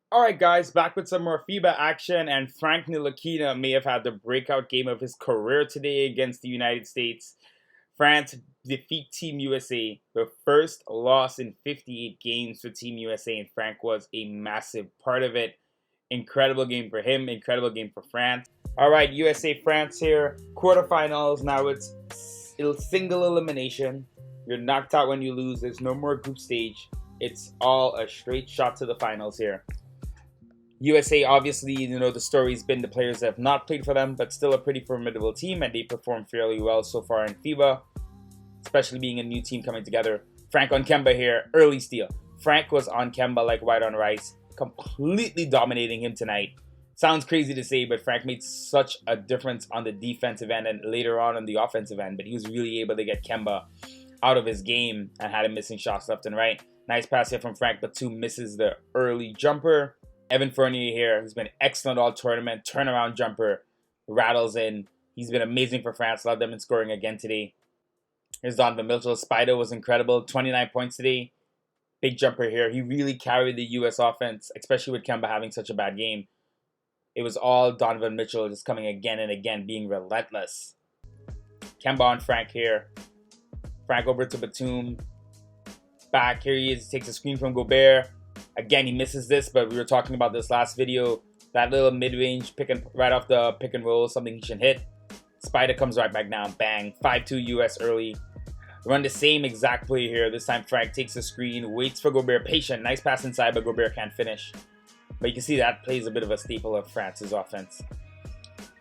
Alright guys, back with some more FIBA action, and Frank Ntilikina may have had the breakout game of his career today against the United States. France defeat Team USA, the first loss in 58 games for Team USA, and Frank was a massive part of it. Incredible game for him, incredible game for France. Alright, USA France here, quarterfinals. Now it's single elimination. You're knocked out when you lose. There's no more group stage. It's all a straight shot to the finals here. USA, obviously, the story's been the players have not played for them, but still a pretty formidable team, and they performed fairly well so far in FIBA, especially being a new team coming together. Frank on Kemba here, early steal. Frank was on Kemba like white on rice, completely dominating him tonight. Sounds crazy to say, but Frank made such a difference on the defensive end and later on the offensive end, but he was really able to get Kemba out of his game and had him missing shots left and right. Nice pass here from Frank, but two misses the early jumper. Evan Fournier here has been excellent all tournament. Turnaround jumper rattles in. He's been amazing for France. Love them in scoring again today. Here's Donovan Mitchell. Spider was incredible. 29 points today. Big jumper here. He really carried the U.S. offense, especially with Kemba having such a bad game. It was all Donovan Mitchell just coming again and again, being relentless. Kemba on Frank here. Frank over to Batum. Back. Here he is. Takes a screen from Gobert. Again, he misses this, but we were talking about this last video. That little mid-range right off the pick and roll, something he should hit. Spider comes right back down. Bang. 5-2 US early. Run the same exact play here. This time Frank takes the screen, waits for Gobert. Patient. Nice pass inside, but Gobert can't finish. But you can see that plays a bit of a staple of France's offense.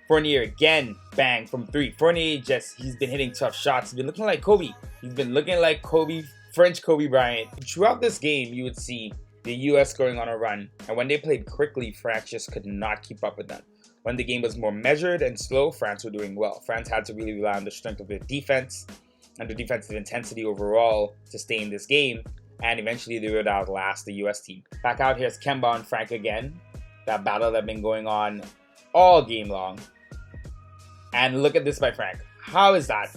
Fournier again. Bang from three. Fournier he's been hitting tough shots. He's been looking like Kobe. He's been looking like Kobe, French Kobe Bryant. Throughout this game, you would see the US going on a run, and when they played quickly, France just could not keep up with them. When the game was more measured and slow, France were doing well. France had to really rely on the strength of their defense and the defensive intensity overall to stay in this game, and eventually they would outlast the US team. Back out here's Kemba and Frank again. That battle that's been going on all game long. And look at this by Frank. How is that?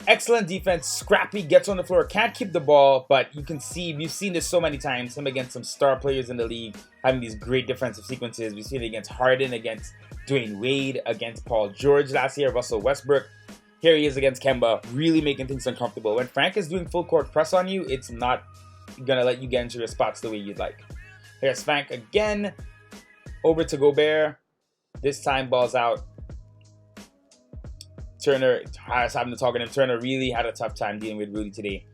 Excellent defense, scrappy, gets on the floor, can't keep the ball, but you can see, we've seen this so many times, him against some star players in the league, having these great defensive sequences. We've seen it against Harden, against Dwayne Wade, against Paul George last year, Russell Westbrook. Here he is against Kemba, really making things uncomfortable. When Frank is doing full court press on you, it's not going to let you get into your spots the way you'd like. Here's Frank again, over to Gobert. This time, ball's out. Turner has having to talk to him. Turner really had a tough time dealing with Rudy today.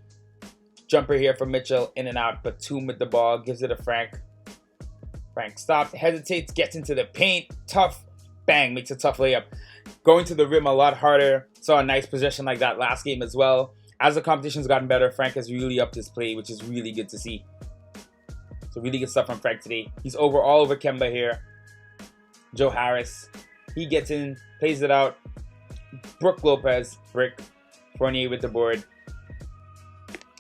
Jumper here from Mitchell, in and out. Batum with the ball, gives it to Frank. Frank stops, hesitates, gets into the paint. Tough, bang, makes a tough layup. Going to the rim a lot harder. Saw a nice possession like that last game as well. As the competition's gotten better, Frank has really upped his play, which is really good to see. So really good stuff from Frank today. He's all over Kemba here. Joe Harris, he gets in, plays it out. Brook Lopez, Brick, Fournier with the board.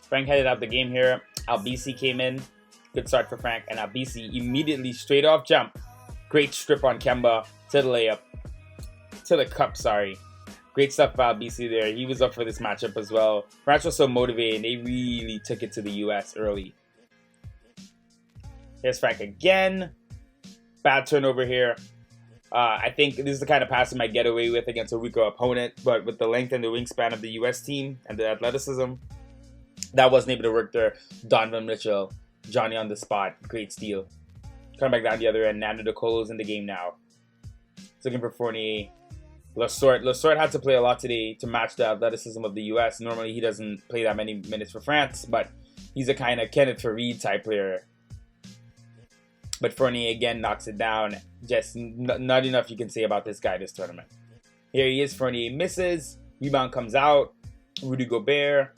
Frank headed out the game here. Albisi came in. Good start for Frank. And Albisi immediately straight off jump. Great strip on Kemba to the layup. To the cup, sorry. Great stuff for Albisi there. He was up for this matchup as well. France was so motivated. They really took it to the US early. Here's Frank again. Bad turnover here. I think this is the kind of pass he might get away with against a weaker opponent, but with the length and the wingspan of the US team and the athleticism, that wasn't able to work there. Donovan Mitchell, Johnny on the spot, great steal. Coming back down the other end, Ntilikina's in the game now. Looking for Fournier. Lessort had to play a lot today to match the athleticism of the US. Normally he doesn't play that many minutes for France, but he's a kind of Kenneth Faried type player. But Fournier again knocks it down. Just not enough you can say about this guy this tournament. Here he is. Fournier misses. Rebound comes out. Rudy Gobert.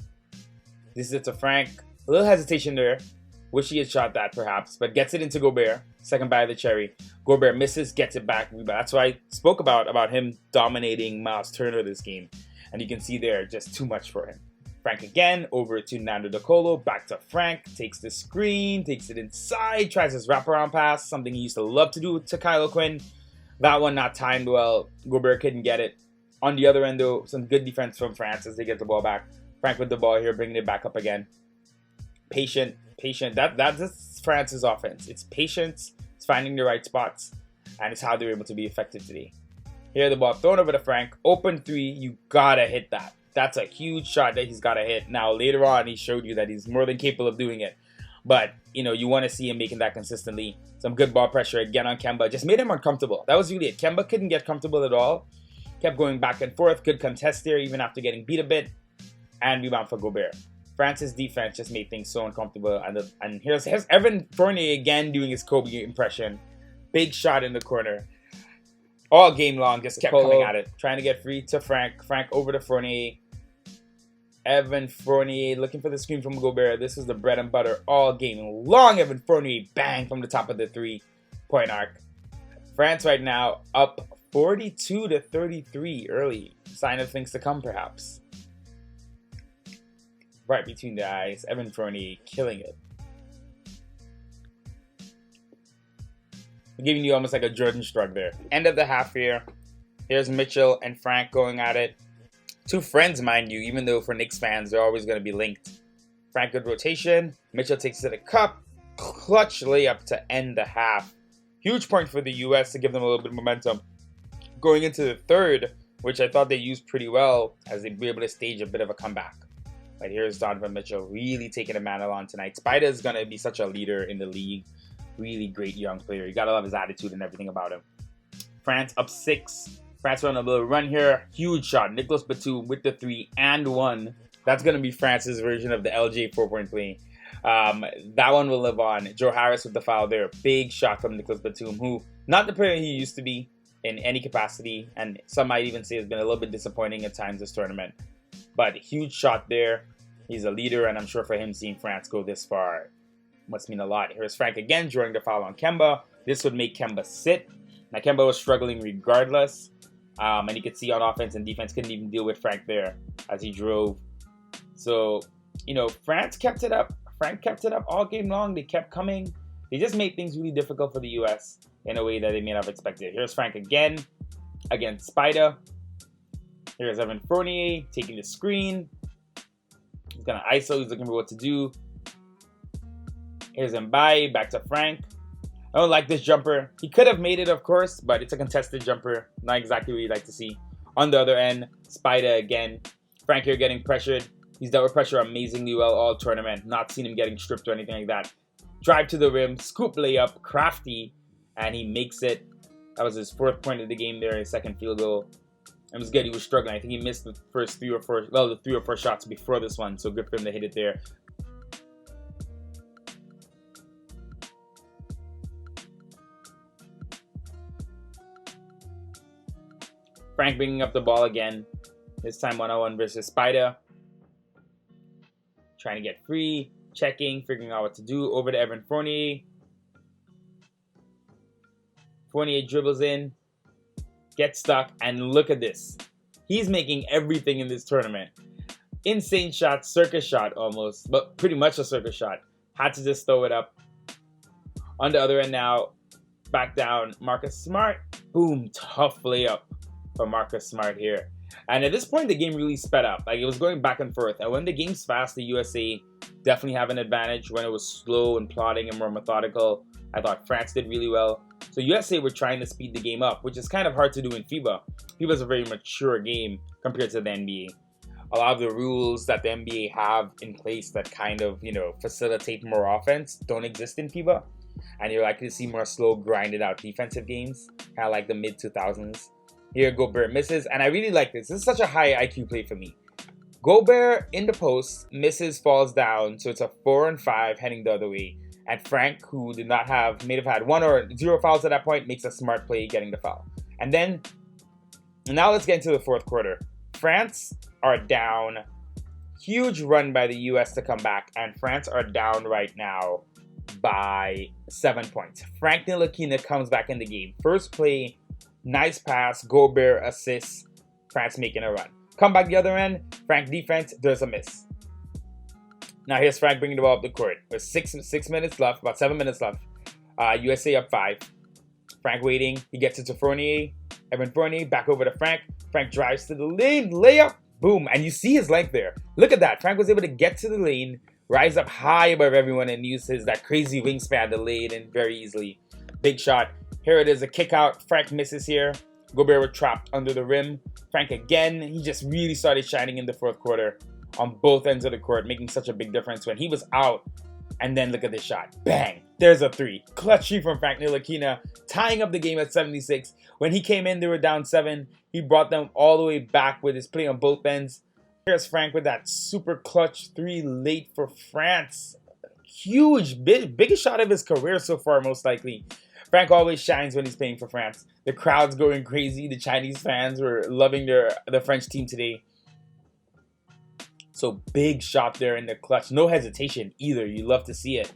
This is it to Frank. A little hesitation there. Wish he had shot that perhaps. But gets it into Gobert. Second bite of the cherry. Gobert misses. Gets it back. Rebound. That's why I spoke about him dominating Miles Turner this game. And you can see there just too much for him. Frank again, over to Ntilikina, back to Frank, takes the screen, takes it inside, tries his wraparound pass, something he used to love to do to Kyle Quinn. That one not timed well. Gobert couldn't get it. On the other end, though, some good defense from France as they get the ball back. Frank with the ball here, bringing it back up again. Patient. That's France's offense. It's patience, It's finding the right spots, and it's how they're able to be effective today. Here, the ball thrown over to Frank. Open three, you gotta hit that. That's a huge shot that he's gotta hit. Now, later on, he showed you that he's more than capable of doing it. But, you know, you want to see him making that consistently. Some good ball pressure again on Kemba. Just made him uncomfortable. That was really it. Kemba couldn't get comfortable at all. Kept going back and forth. Good contest there, even after getting beat a bit. And rebound for Gobert. France's defense just made things so uncomfortable. And here's Evan Fournier again doing his Kobe impression. Big shot in the corner. All game long, just kept coming at it. Trying to get free to Frank. Frank over to Fournier. Evan Fournier looking for the screen from Gobert. This is the bread and butter all game long. Evan Fournier, bang, from the top of the three-point arc. France right now up 42-33 early. Sign of things to come, perhaps. Right between the eyes. Evan Fournier killing it. Giving you almost like a Jordan shrug there. End of the half here. Here's Mitchell and Frank going at it. Two friends, mind you, even though for Knicks fans, they're always going to be linked. Frank, good rotation. Mitchell takes it to the cup. Clutch layup to end the half. Huge point for the U.S. to give them a little bit of momentum. Going into the third, which I thought they used pretty well, as they'd be able to stage a bit of a comeback. But here's Donovan Mitchell really taking a mantle on tonight. Spider is going to be such a leader in the league. Really great young player. You got to love his attitude and everything about him. France up 6. France on a little run here. Huge shot. Nicolas Batum with the 3 and 1. That's going to be France's version of the LJ 4-point play. That one will live on. Joe Harris with the foul there. Big shot from Nicolas Batum, who, not the player he used to be in any capacity, and some might even say has been a little bit disappointing at times this tournament. But huge shot there. He's a leader, and I'm sure for him seeing France go this far must mean a lot. Here's Frank again, drawing the foul on Kemba. This would make Kemba sit. Now, Kemba was struggling regardless. And you could see on offense and defense couldn't even deal with Frank there as he drove. So, you know, France kept it up. Frank kept it up all game long. They kept coming. They just made things really difficult for the U.S. in a way that they may not have expected. Here's Frank again against Spider. Here's Evan Fournier taking the screen. He's going to ISO. He's looking for what to do. Here's Mbaye, back to Frank. I don't like this jumper. He could have made it, of course, but it's a contested jumper. Not exactly what you'd like to see. On the other end, Spider again. Frank here getting pressured. He's dealt with pressure amazingly well all tournament. Not seen him getting stripped or anything like that. Drive to the rim, scoop layup, crafty, and he makes it. That was his 4th point of the game there, his 2nd field goal. It was good. He was struggling. I think he missed the first 3 or 4 shots before this one, so good for him to hit it there. Frank bringing up the ball again. This time 1-on-1 versus Spider. Trying to get free. Checking. Figuring out what to do. Over to Evan Fournier. Fournier dribbles in. Gets stuck. And look at this. He's making everything in this tournament. Insane shot. Circus shot almost. But pretty much a circus shot. Had to just throw it up. On the other end now. Back down. Marcus Smart. Boom. Tough layup for Marcus Smart here. And at this point, the game really sped up. Like, it was going back and forth. And when the game's fast, the USA definitely have an advantage. When it was slow and plodding and more methodical, I thought France did really well. So USA were trying to speed the game up, which is kind of hard to do in FIBA. FIBA is a very mature game compared to the NBA. A lot of the rules that the NBA have in place that kind of, you know, facilitate more offense don't exist in FIBA. And you're likely to see more slow, grinded out defensive games, kind of like the mid-2000s. Here, Gobert misses, and I really like this. This is such a high IQ play for me. Gobert in the post, misses, falls down, so it's a 4 and 5 heading the other way. And Frank, who may have had 1 or 0 fouls at that point, makes a smart play getting the foul. And now let's get into the 4th quarter. France are down. Huge run by the U.S. to come back, and France are down right now by 7 points. Frank Ntilikina comes back in the game. First play, nice pass, Gobert assists, France making a run. Come back the other end, Frank defense, there's a miss. Now here's Frank bringing the ball up the court. There's 6 minutes left, about 7 minutes left. USA up 5. Frank waiting, he gets it to Fournier. Evan Fournier, back over to Frank. Frank drives to the lane, layup, boom. And you see his length there. Look at that. Frank was able to get to the lane, rise up high above everyone, and uses that crazy wingspan to lay it in very easily. Big shot. Here it is, a kick out. Frank misses here. Gobert was trapped under the rim. Frank again, he just really started shining in the fourth quarter on both ends of the court, making such a big difference when he was out. And then look at this shot. Bang! There's a three. Clutch three from Frank Ntilikina, tying up the game at 76. When he came in, they were down 7. He brought them all the way back with his play on both ends. Here's Frank with that super clutch 3 late for France. Huge, biggest shot of his career so far, most likely. Frank always shines when he's playing for France. The crowd's going crazy. The Chinese fans were loving the French team today. So big shot there in the clutch. No hesitation either. You love to see it.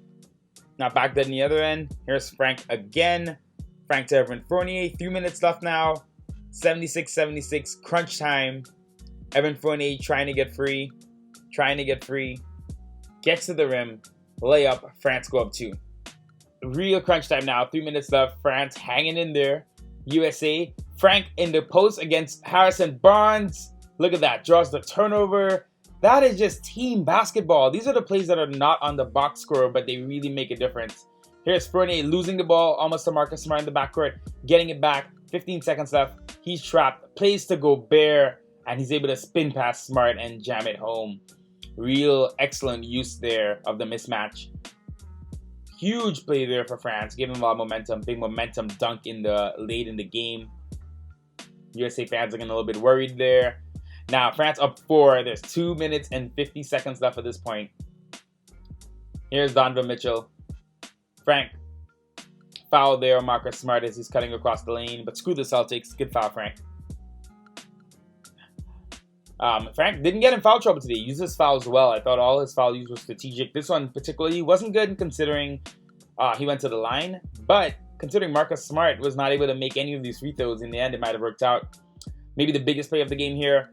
Now back then the other end. Here's Frank again. Frank to Evan Fournier. 3 minutes left now. 76-76. Crunch time. Evan Fournier trying to get free. Gets to the rim. Layup. France go up 2. Real crunch time now. 3 minutes left. France hanging in there. USA. Frank in the post against Harrison Barnes. Look at that. Draws the turnover. That is just team basketball. These are the plays that are not on the box score, but they really make a difference. Here's Fournier losing the ball almost to Marcus Smart in the backcourt. Getting it back. 15 seconds left. He's trapped. Plays to Gobert. And he's able to spin past Smart and jam it home. Real excellent use there of the mismatch. Huge play there for France. Gave him a lot of momentum. Big momentum dunk late in the game. USA fans are getting a little bit worried there. Now, France up 4. There's 2 minutes and 50 seconds left at this point. Here's Donovan Mitchell. Frank. Foul there. Marcus Smart as he's cutting across the lane. But screw the Celtics. Good foul, Frank. Frank didn't get in foul trouble today. He used his fouls well. I thought all his foul use was strategic. This one particularly wasn't good considering he went to the line. But considering Marcus Smart was not able to make any of these free throws, in the end it might have worked out. Maybe the biggest play of the game here.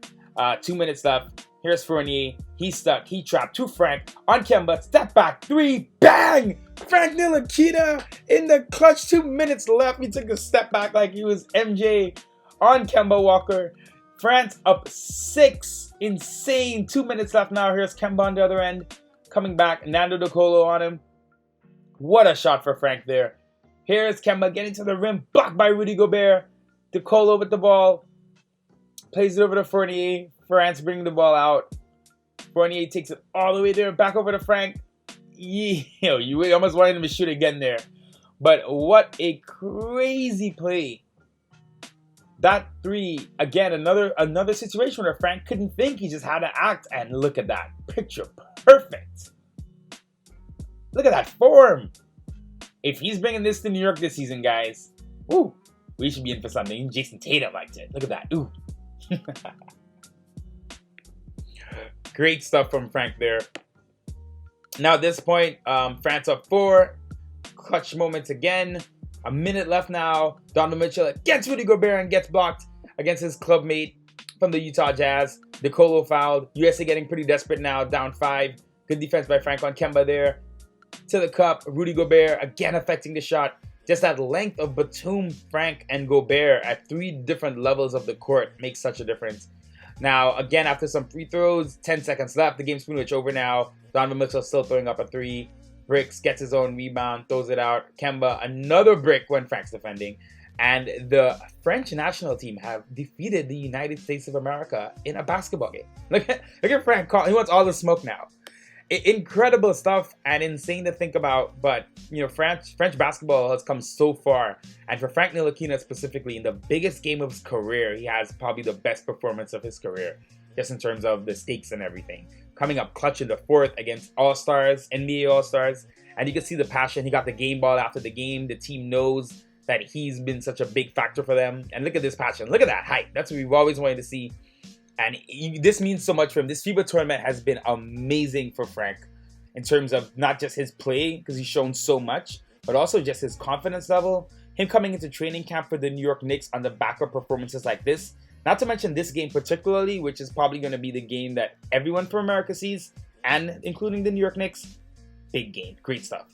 2 minutes left. Here's Fournier. He's stuck. He trapped to Frank on Kemba. Step back 3. Bang! Frank Ntilikina in the clutch. 2 minutes left. He took a step back like he was MJ on Kemba Walker. France up 6. Insane. 2 minutes left now. Here's Kemba on the other end. Coming back. Nando De Colo on him. What a shot for Frank there. Here's Kemba getting to the rim. Blocked by Rudy Gobert. De Colo with the ball. Plays it over to Fournier. France bringing the ball out. Fournier takes it all the way there. Back over to Frank. You almost wanted him to shoot again there. But what a crazy play. That 3, again, another situation where Frank couldn't think. He just had to act. And look at that. Picture perfect. Look at that form. If he's bringing this to New York this season, guys, woo, we should be in for something. Jason Tatum liked it. Look at that. Ooh. Great stuff from Frank there. Now at this point, France up 4. Clutch moments again. A minute left now. Donovan Mitchell gets Rudy Gobert and gets blocked against his clubmate from the Utah Jazz. De Colo fouled. USA getting pretty desperate now, down 5. Good defense by Frank on Kemba there. To the cup. Rudy Gobert again affecting the shot. Just that length of Batum, Frank, and Gobert at 3 different levels of the court makes such a difference. Now, again, after some free throws, 10 seconds left. The game's pretty much over now. Donovan Mitchell still throwing up a 3. Bricks gets his own rebound, throws it out. Kemba, another brick when Frank's defending. And the French national team have defeated the United States of America in a basketball game. Look at Frank. He wants all the smoke now. Incredible stuff and insane to think about. But, French basketball has come so far. And for Frank Ntilikina specifically, in the biggest game of his career, he has probably the best performance of his career. Just in terms of the stakes and everything. Coming up clutch in the 4th against All-Stars, NBA All-Stars. And you can see the passion. He got the game ball after the game. The team knows that he's been such a big factor for them. And look at this passion. Look at that height. That's what we've always wanted to see. And this means so much for him. This FIBA tournament has been amazing for Frank. In terms of not just his play, because he's shown so much. But also just his confidence level. Him coming into training camp for the New York Knicks on the back of performances like this. Not to mention this game particularly, which is probably going to be the game that everyone from America sees, and including the New York Knicks. Big game. Great stuff.